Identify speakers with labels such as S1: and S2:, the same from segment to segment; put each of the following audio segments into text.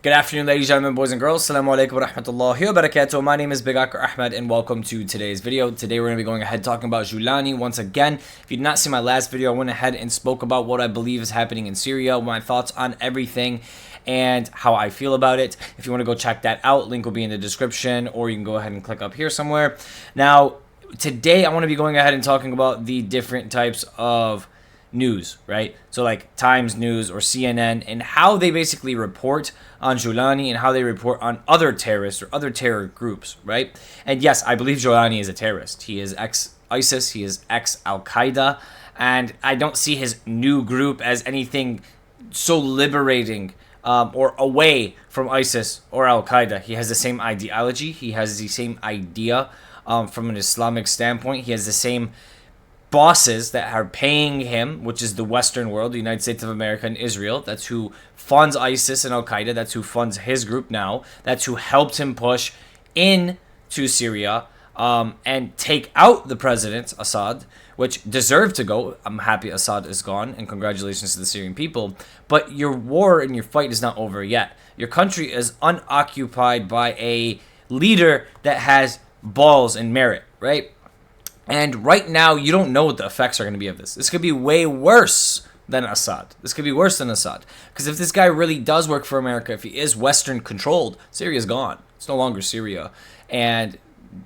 S1: Good afternoon, ladies, gentlemen, boys, and girls. Assalamu alaikum wa rahmatullahi wa barakatuh. My name is Big Akar Ahmed, and welcome to today's video. Today, we're going to be going ahead talking about Jolani once again. If you did not see my last video, I went ahead and spoke about what I believe is happening in Syria, my thoughts on everything, and how I feel about it. If you want to go check that out, link will be in the description, or you can go ahead and click up here somewhere. Now, today, I want to be going ahead and talking about the different types of news, right? So like Times News or CNN, and how they basically report on Jolani and how they report on other terrorists or other terror groups, right? And yes, I believe Jolani is a terrorist. He is ex-ISIS, he is ex-Al-Qaeda, and I don't see his new group as anything so liberating or away from ISIS or Al-Qaeda. He has the same ideology, he has the same idea from an Islamic standpoint, he has the same bosses that are paying him, which is the Western world, the United States of America and Israel. That's who funds ISIS and Al-Qaeda. That's who funds his group now. That's who helped him push into Syria and take out the president, Assad, which deserved to go. I'm happy Assad is gone, and congratulations to the Syrian people. But your war and your fight is not over yet. Your country is unoccupied by a leader that has balls and merit, right? And right now, you don't know what the effects are going to be of this. This could be way worse than Assad. This could be worse than Assad. Because if this guy really does work for America, if he is Western controlled, Syria's gone. It's no longer Syria. And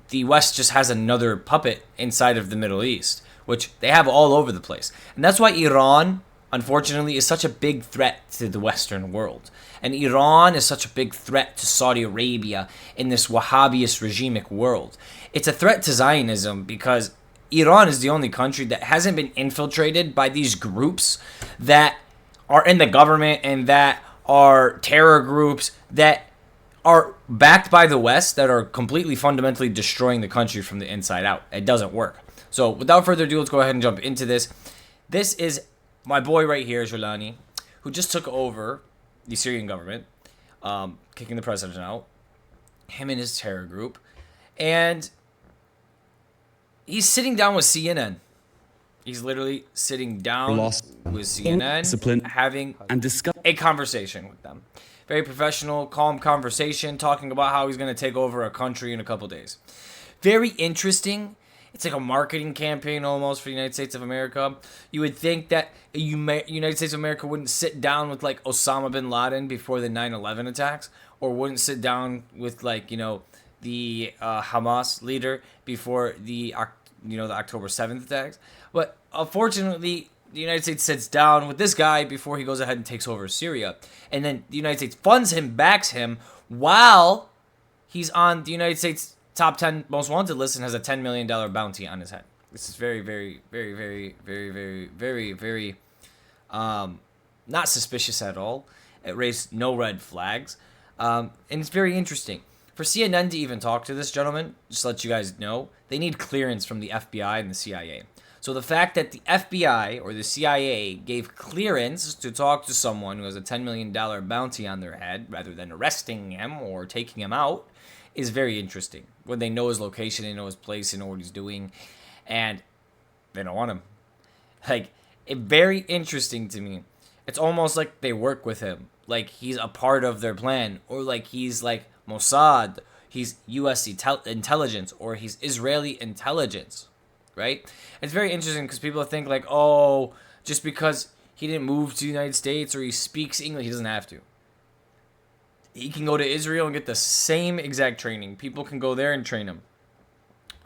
S1: the West just has another puppet inside of the Middle East, which they have all over the place. And that's why Iran, unfortunately, is such a big threat to the Western world. And Iran is such a big threat to Saudi Arabia in this Wahhabist regimic world. It's a threat to Zionism because Iran is the only country that hasn't been infiltrated by these groups that are in the government and that are terror groups that are backed by the West, that are completely fundamentally destroying the country from the inside out. It doesn't work. So without further ado, let's go ahead and jump into this. This is my boy right here, Jolani, who just took over the Syrian government, kicking the president out, him and his terror group, and he's sitting down with CNN. He's literally sitting down with CNN, having a conversation with them. Very professional, calm conversation, talking about how he's going to take over a country in a couple days. Very interesting. It's like a marketing campaign almost for the United States of America. You would think that United States of America wouldn't sit down with like Osama bin Laden before the 9/11 attacks, or wouldn't sit down with like, the Hamas leader before the October 7th attacks. But unfortunately, the United States sits down with this guy before he goes ahead and takes over Syria. And then the United States funds him, backs him, while he's on the United States top 10 most wanted list and has a $10 million bounty on his head. This is very, very, very, very, very, very, very, very not suspicious at all. It raised no red flags. And it's very interesting. For CNN to even talk to this gentleman, just to let you guys know, they need clearance from the FBI and the CIA. So the fact that the FBI or the CIA gave clearance to talk to someone who has a $10 million bounty on their head, rather than arresting him or taking him out, is very interesting. When they know his location, they know his place, they know what he's doing, and they don't want him. Like, it's very interesting to me. It's almost like they work with him, like he's a part of their plan, or like he's like Mossad, he's U.S. intelligence, or he's Israeli intelligence, right? It's very interesting because people think like, oh, just because he didn't move to the United States or he speaks English, he doesn't have to. He can go to Israel and get the same exact training. People can go there and train him.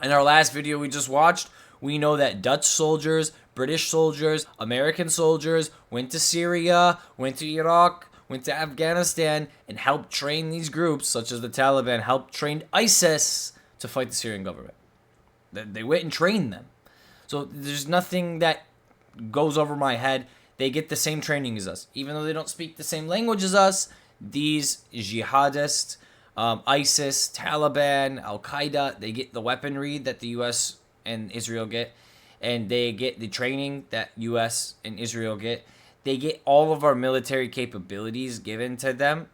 S1: In our last video we just watched, we know that Dutch soldiers, British soldiers, American soldiers went to Syria, went to Iraq, went to Afghanistan, and helped train these groups, such as the Taliban, helped train ISIS to fight the Syrian government. They went and trained them. So there's nothing that goes over my head. They get the same training as us. Even though they don't speak the same language as us, these jihadists, ISIS, Taliban, Al-Qaeda, they get the weaponry that the U.S. and Israel get, and they get the training that U.S. and Israel get. They get all of our military capabilities given to them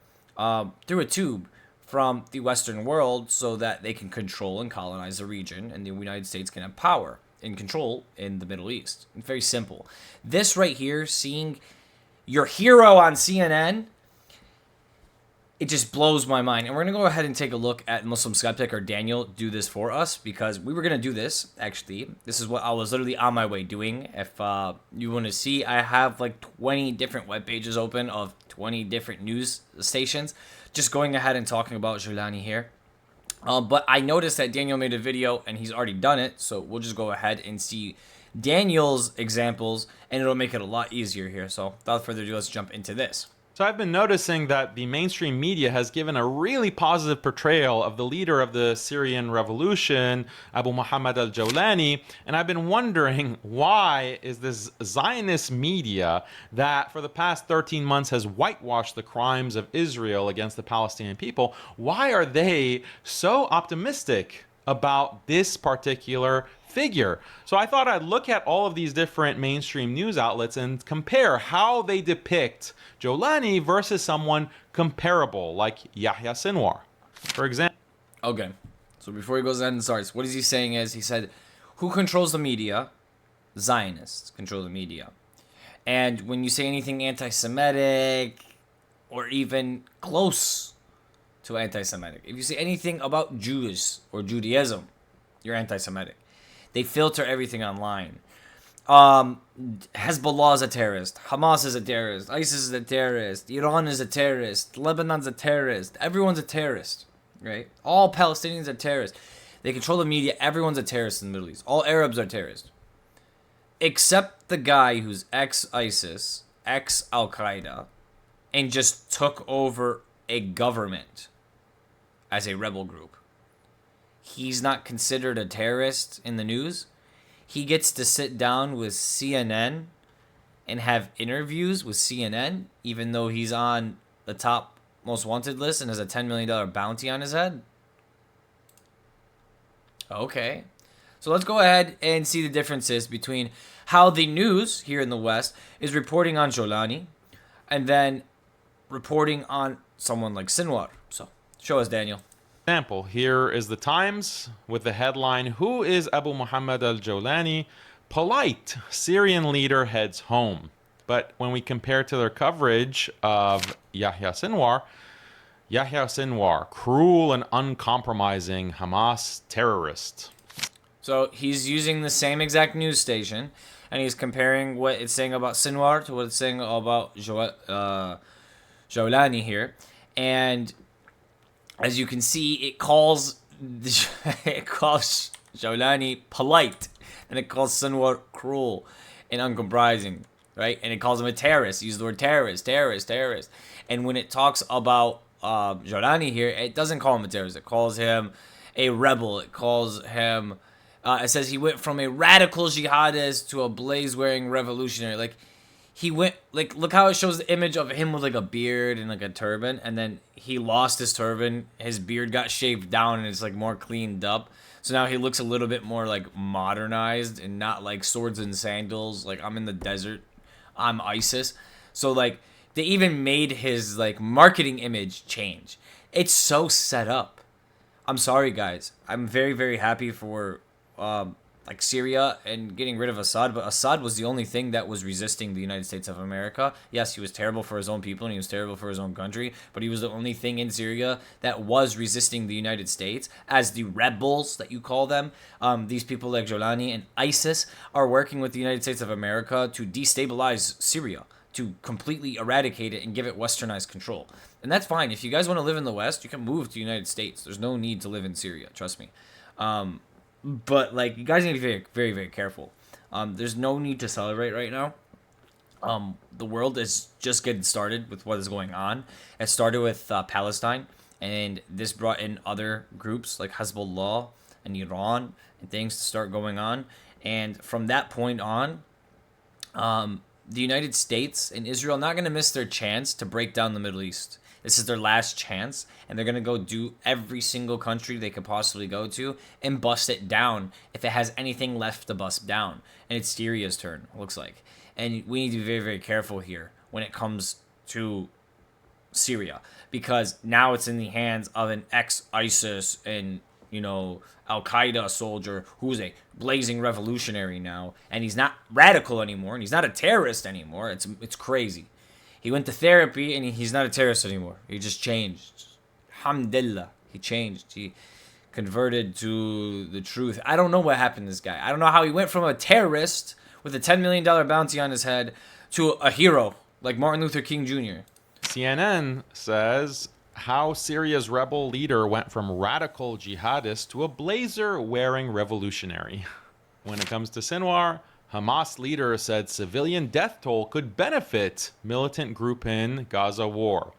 S1: through a tube from the Western world so that they can control and colonize the region, and the United States can have power and control in the Middle East. It's very simple. This right here, seeing your hero on CNN it just blows my mind. And we're going to go ahead and take a look at Muslim Skeptic or Daniel do this for us, because we were going to do this, actually. This is what I was literally on my way doing. If you want to see, I have like 20 different web pages open of 20 different news stations, just going ahead and talking about Jolani here. But I noticed that Daniel made a video and he's already done it, so we'll just go ahead and see Daniel's examples, and it'll make it a lot easier here. So without further ado, let's jump into this.
S2: So I've been noticing that the mainstream media has given a really positive portrayal of the leader of the Syrian revolution, Abu Muhammad al-Jolani, and I've been wondering, why is this Zionist media that for the past 13 months has whitewashed the crimes of Israel against the Palestinian people, why are they so optimistic about this particular figure? So I thought I'd look at all of these different mainstream news outlets and compare how they depict Jolani versus someone comparable like Yahya Sinwar, for example.
S1: Okay, so before he goes ahead and starts, what is he saying is, he said, who controls the media? Zionists control the media. And when you say anything anti-Semitic or even close to anti-Semitic, if you say anything about Jews or Judaism, you're anti-Semitic. They filter everything online. Hezbollah is a terrorist. Hamas is a terrorist. ISIS is a terrorist. Iran is a terrorist. Lebanon's a terrorist. Everyone's a terrorist, right? All Palestinians are terrorists. They control the media. Everyone's a terrorist in the Middle East. All Arabs are terrorists. Except the guy who's ex-ISIS, ex-Al-Qaeda, and just took over a government as a rebel group. He's not considered a terrorist in the news. He gets to sit down with CNN and have interviews with CNN, even though he's on the top most wanted list and has a $10 million bounty on his head. Okay. So let's go ahead and see the differences between how the news here in the West is reporting on Jolani and then reporting on someone like Sinwar. So show us, Daniel.
S2: Example, here is the Times with the headline, "Who is Abu Muhammad al-Jolani? Polite Syrian leader heads home." But when we compare to their coverage of Yahya Sinwar, cruel and uncompromising Hamas terrorist.
S1: So he's using the same exact news station, and he's comparing what it's saying about Sinwar to what it's saying about Jolani here. And as you can see, it calls Jolani polite, and it calls Sinwar cruel and uncompromising, right? And it calls him a terrorist. Use the word terrorist. And when it talks about Jolani here, it doesn't call him a terrorist. It calls him a rebel. It calls him. It says he went from a radical jihadist to a blaze-wearing revolutionary. Like, he went, like, look how it shows the image of him with, like, a beard and, like, a turban. And then he lost his turban. His beard got shaved down and it's, like, more cleaned up. So now he looks a little bit more, like, modernized and not, like, swords and sandals. Like, I'm in the desert. I'm ISIS. So, like, they even made his, like, marketing image change. It's so set up. I'm sorry, guys. I'm very, very happy for like Syria and getting rid of Assad, but Assad was the only thing that was resisting the United States of America. Yes, he was terrible for his own people and he was terrible for his own country, but he was the only thing in Syria that was resisting the United States. As the rebels that you call them, these people like Jolani and ISIS are working with the United States of America to destabilize Syria, to completely eradicate it and give it westernized control. And that's fine. If you guys want to live in the West, you can move to the United States. There's no need to live in Syria, trust me. But, like, you guys need to be very, very, very careful. There's no need to celebrate right now. The world is just getting started with what is going on. It started with Palestine, and this brought in other groups like Hezbollah and Iran and things to start going on. And from that point on, the United States and Israel are not going to miss their chance to break down the Middle East. This is their last chance, and they're going to go do every single country they could possibly go to and bust it down if it has anything left to bust down. And it's Syria's turn, it looks like. And we need to be very, very careful here when it comes to Syria, because now it's in the hands of an ex-ISIS and, you know, Al-Qaeda soldier who's a blazing revolutionary now, and he's not radical anymore, and he's not a terrorist anymore. It's crazy. He went to therapy and he's not a terrorist anymore. He just changed. Alhamdulillah. He changed. He converted to the truth. I don't know what happened to this guy. I don't know how he went from a terrorist with a $10 million bounty on his head to a hero like Martin Luther King Jr.
S2: CNN says how Syria's rebel leader went from radical jihadist to a blazer-wearing revolutionary. When it comes to Sinwar, Hamas leader said civilian death toll could benefit militant group in Gaza war.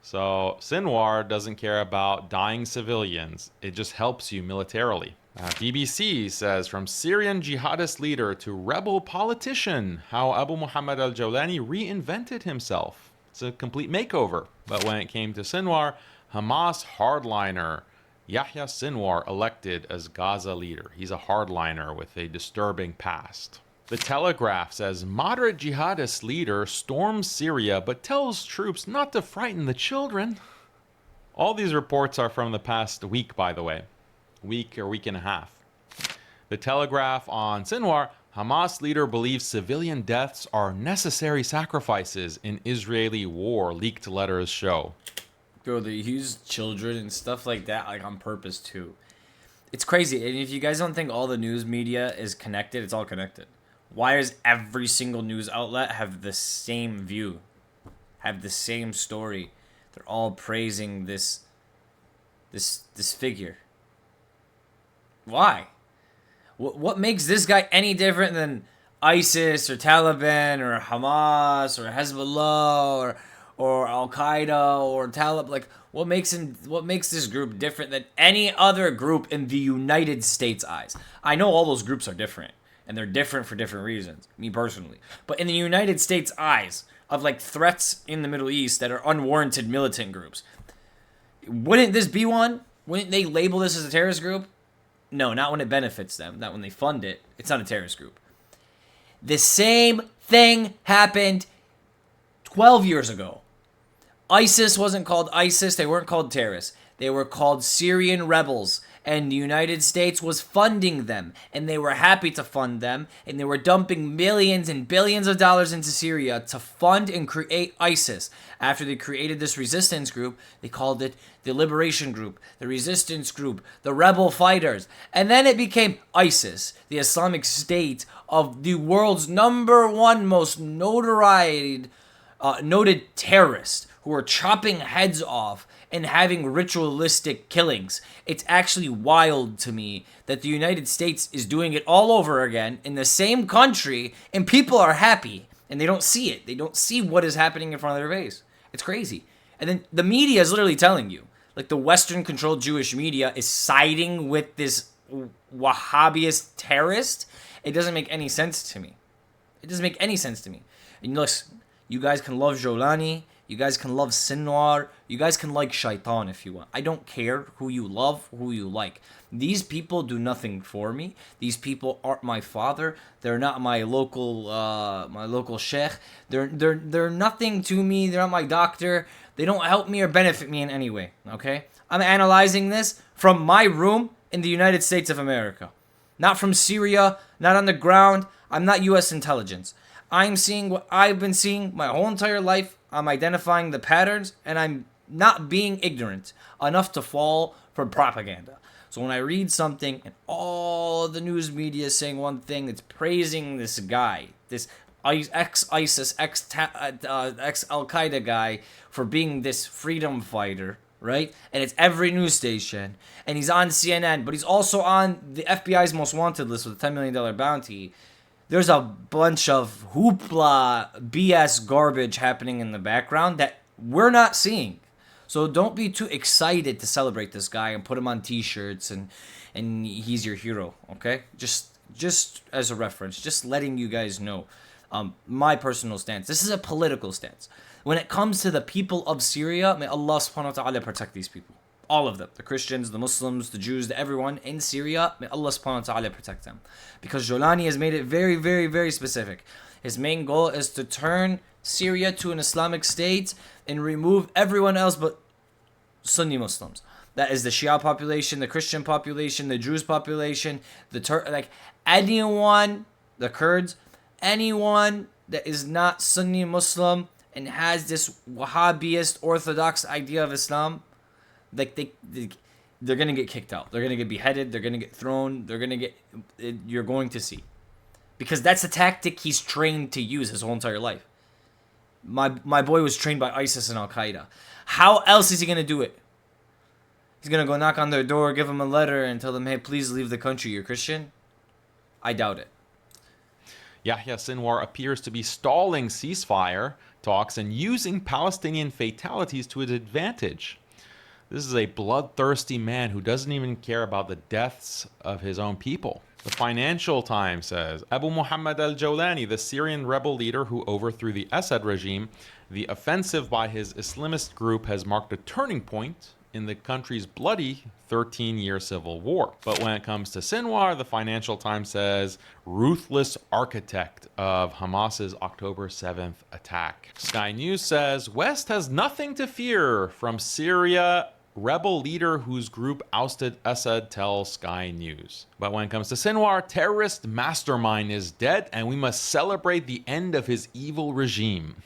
S2: So Sinwar doesn't care about dying civilians. It just helps you militarily. BBC says from Syrian jihadist leader to rebel politician, how Abu Muhammad al-Jolani reinvented himself. It's a complete makeover. But when it came to Sinwar, Hamas hardliner Yahya Sinwar elected as Gaza leader. He's a hardliner with a disturbing past. The Telegraph says moderate jihadist leader storms Syria but tells troops not to frighten the children. All these reports are from the past week, by the way. Week or week and a half. The Telegraph on Sinwar, Hamas leader believes civilian deaths are necessary sacrifices in Israeli war, leaked letters show.
S1: Bro, they use children and stuff like that like on purpose too. It's crazy. And if you guys don't think all the news media is connected, it's all connected. Why does every single news outlet have the same view? Have the same story? They're all praising this figure. Why? What makes this guy any different than ISIS or Taliban or Hamas or Hezbollah or Al Qaeda or Talib? Like, what makes this group different than any other group in the United States' eyes? I know all those groups are different, and they're different for different reasons. Me personally, but in the United States' eyes of like threats in the Middle East that are unwarranted militant groups, wouldn't this be one? Wouldn't they label this as a terrorist group? No, not when it benefits them. Not when they fund it. It's not a terrorist group. The same thing happened 12 years ago. ISIS wasn't called ISIS. They weren't called terrorists. They were called Syrian rebels. And the United States was funding them. And they were happy to fund them. And they were dumping millions and billions of dollars into Syria to fund and create ISIS. After they created this resistance group, they called it the Liberation Group, the Resistance Group, the Rebel Fighters. And then it became ISIS, the Islamic State of the world's #1 most noted terrorist who are chopping heads off and having ritualistic killings. It's actually wild to me that the United States is doing it all over again in the same country, and people are happy, and they don't see it. They don't see what is happening in front of their face. It's crazy. And then the media is literally telling you, like the Western-controlled Jewish media is siding with this Wahhabist terrorist. It doesn't make any sense to me. It doesn't make any sense to me. And listen, you guys can love Jolani. You guys can love Sinwar. You guys can like Shaitan if you want. I don't care who you love, who you like. These people do nothing for me. These people aren't my father. They're not my local sheikh. They're nothing to me. They're not my doctor. They don't help me or benefit me in any way. Okay? I'm analyzing this from my room in the United States of America. Not from Syria, not on the ground. I'm not U.S. intelligence. I'm seeing what I've been seeing my whole entire life. I'm identifying the patterns, and I'm not being ignorant enough to fall for propaganda. So when I read something and all the news media is saying one thing, it's praising this guy, this ex-ISIS, ex-Al-Qaeda guy for being this freedom fighter, right? And it's every news station, and he's on CNN, but he's also on the FBI's most wanted list with a $10 million bounty. There's a bunch of hoopla, BS garbage happening in the background that we're not seeing. So don't be too excited to celebrate this guy and put him on t-shirts and he's your hero, okay? Just as a reference, just letting you guys know my personal stance. This is a political stance. When it comes to the people of Syria, may Allah subhanahu wa ta'ala protect these people. All of them. The Christians, the Muslims, the Jews, everyone in Syria, may Allah subhanahu wa ta'ala protect them. Because Jolani has made it very, very, very specific. His main goal is to turn Syria to an Islamic state and remove everyone else but Sunni Muslims. That is the Shia population, the Christian population, the Druze population, anyone, the Kurds, anyone that is not Sunni Muslim and has this Wahhabist orthodox idea of Islam, like they're gonna get kicked out. They're gonna get beheaded. They're gonna get thrown. They're gonna get. You're going to see, because that's a tactic he's trained to use his whole entire life. My boy was trained by ISIS and Al Qaeda. How else is he gonna do it? He's gonna go knock on their door, give them a letter, and tell them, "Hey, please leave the country. You're Christian." I doubt it.
S2: Yahya Sinwar appears to be stalling ceasefire talks and using Palestinian fatalities to his advantage. This is a bloodthirsty man who doesn't even care about the deaths of his own people. The Financial Times says, Abu Muhammad al-Jolani, the Syrian rebel leader who overthrew the Assad regime, the offensive by his Islamist group has marked a turning point in the country's bloody 13-year civil war. But when it comes to Sinwar, the Financial Times says, ruthless architect of Hamas's October 7th attack. Sky News says, West has nothing to fear from Syria rebel leader whose group ousted Assad tells Sky News. But when it comes to Sinwar, terrorist mastermind is dead and we must celebrate the end of his evil regime.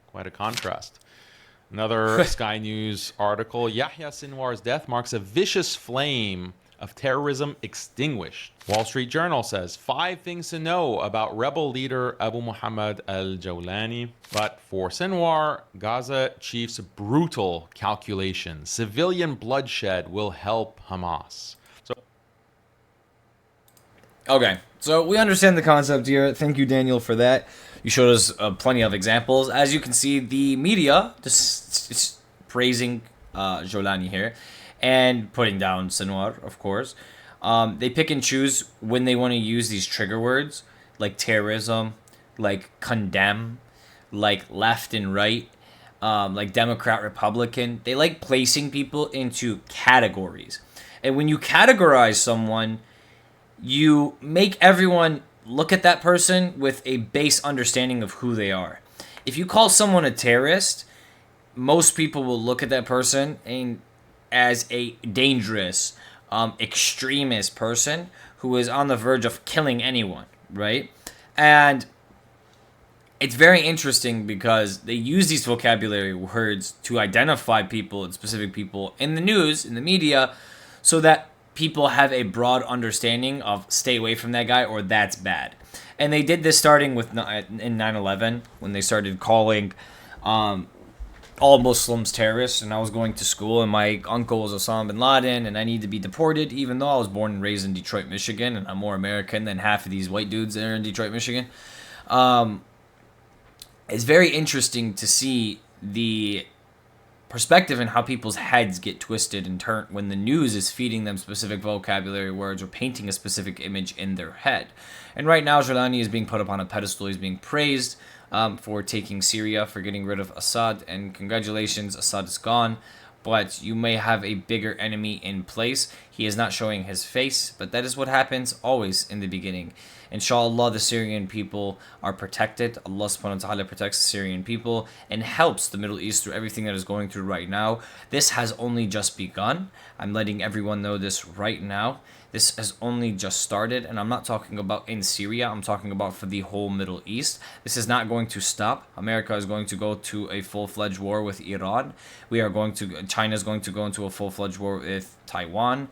S2: Quite a contrast. Another Sky News article, Yahya Sinwar's death marks a vicious flame of terrorism extinguished. Wall Street Journal says, 5 things to know about rebel leader Abu Muhammad al-Jolani. But for Sinwar, Gaza chief's brutal calculation, civilian bloodshed will help Hamas.
S1: Okay, so we understand the concept here. Thank you, Daniel, for that. You showed us plenty of examples. As you can see, the media just praising Jolani here and putting down Sinwar, of course. They pick and choose when they want to use these trigger words like terrorism, like condemn, like left and right, like Democrat, Republican. They like placing people into categories. And when you categorize someone, you make everyone look at that person with a base understanding of who they are. If you call someone a terrorist, most people will look at that person and as a dangerous, extremist person who is on the verge of killing anyone, right? And it's very interesting because they use these vocabulary words to identify people and specific people in the news, in the media, so that people have a broad understanding of stay away from that guy or that's bad. And they did this starting with in 9/11 when they started calling all Muslims terrorists. And I was going to school and my uncle was Osama bin Laden and I need to be deported, even though I was born and raised in Detroit, Michigan, and I'm more American than half of these white dudes that are in Detroit, Michigan. It's very interesting to see the perspective and how people's heads get twisted and turned when the news is feeding them specific vocabulary words or painting a specific image in their head. And right now, Jolani is being put up on a pedestal. He's being praised for taking Syria, for getting rid of Assad. And congratulations, Assad is gone. But you may have a bigger enemy in place. He is not showing his face, but that is what happens always in the beginning. Inshallah, the Syrian people are protected. Allah subhanahu wa ta'ala protects the Syrian people and helps the Middle East through everything that is going through right now. This has only just begun. I'm letting everyone know this right now. This has only just started, and I'm not talking about in Syria. I'm talking about for the whole Middle East. This is not going to stop. America is going to go to a full-fledged war with Iran. China is going to go into a full-fledged war with Taiwan.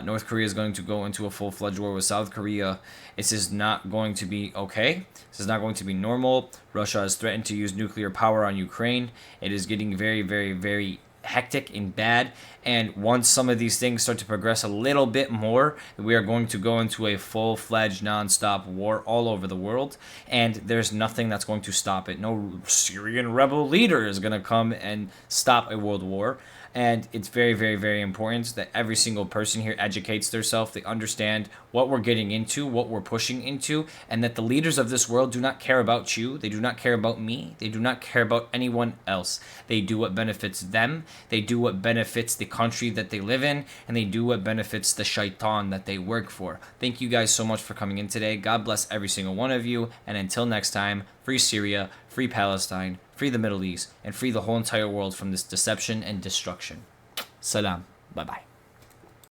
S1: North Korea is going to go into a full-fledged war with South Korea. This is not going to be okay. This is not going to be normal. Russia has threatened to use nuclear power on Ukraine. It is getting very, very, very hectic and bad. And once some of these things start to progress a little bit more, we are going to go into a full-fledged non-stop war all over the world, and there's nothing that's going to stop it. No Syrian rebel leader is going to come and stop a world war. And it's very, very, very important that every single person here educates themselves. They understand what we're getting into, what we're pushing into, and that the leaders of this world do not care about you. They do not care about me. They do not care about anyone else. They do what benefits them. They do what benefits the country that they live in, and they do what benefits the shaitan that they work for. Thank you guys so much for coming in today. God bless every single one of you. And until next time, free Syria, free Palestine, free the Middle East, and free the whole entire world from this deception and destruction. Salam. Bye-bye.